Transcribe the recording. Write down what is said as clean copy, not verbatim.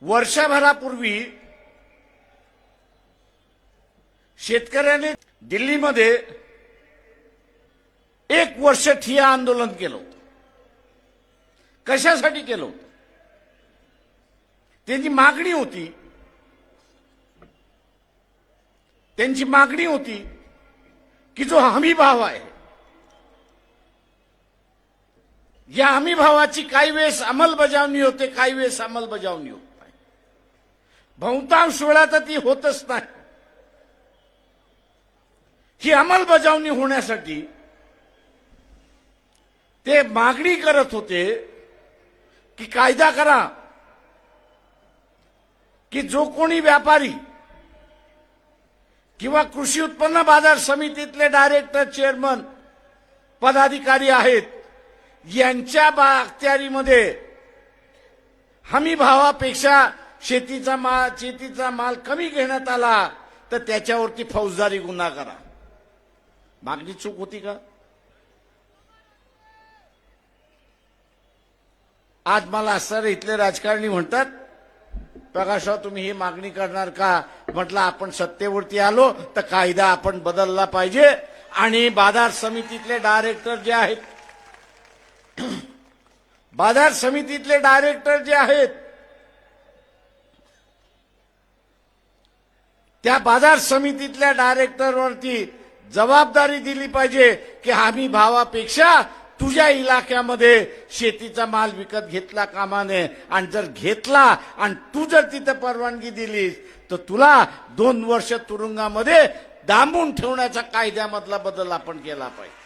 वर्षभरापूर्वी शेतकऱ्यांनी दिल्लीमध्ये 1 वर्ष ठिय्या आंदोलन केलं होतं. कशासाठी केलं होतं? त्यांची मागणी होती की जो हमी भाव आहे, या हमी भावाची काही वेळेस अंमलबजावणी होते, काही वेळेस अंमलबजावणी होत नाही. बहुतांश वेळा तर ती होतच नाही. ही अंमलबजावणी होण्यासाठी ते मागणी करत होते की कायदा करा की जो कोणी व्यापारी किंवा कृषी उत्पन्न बाजार समितीतले डायरेक्टर, चेअरमन, पदाधिकारी आहेत, यांच्या अखत्यारीमध्ये हमी भावापेक्षा शेतीचा माल कमी घेण्यात आला तर त्याच्यावरती फौजदारी गुन्हा करा. मागणी चूक होती का? आज मला सर इथले राजकारणी म्हणतात, प्रकाशराव तुम्ही ही मागणी करणार का? म्हटलं आपण सत्तेवरती आलो तर कायदा आपण बदलला पाहिजे आणि बाजार समितीतले डायरेक्टर जे आहेत, त्या बाजार समितीतल्या डायरेक्टरवरती जबाबदारी दिली पाहिजे की हमी भावापेक्षा तुझ्या इलाक्यामध्ये शेतीचा माल विकत घेतला कामा नये, आणि जर घेतला आणि तू जर तिथं परवानगी दिलीस तर तुला 2 वर्ष तुरुंगामध्ये डांबून ठेवण्याचा कायद्यामधला बदल आपण केला पाहिजे.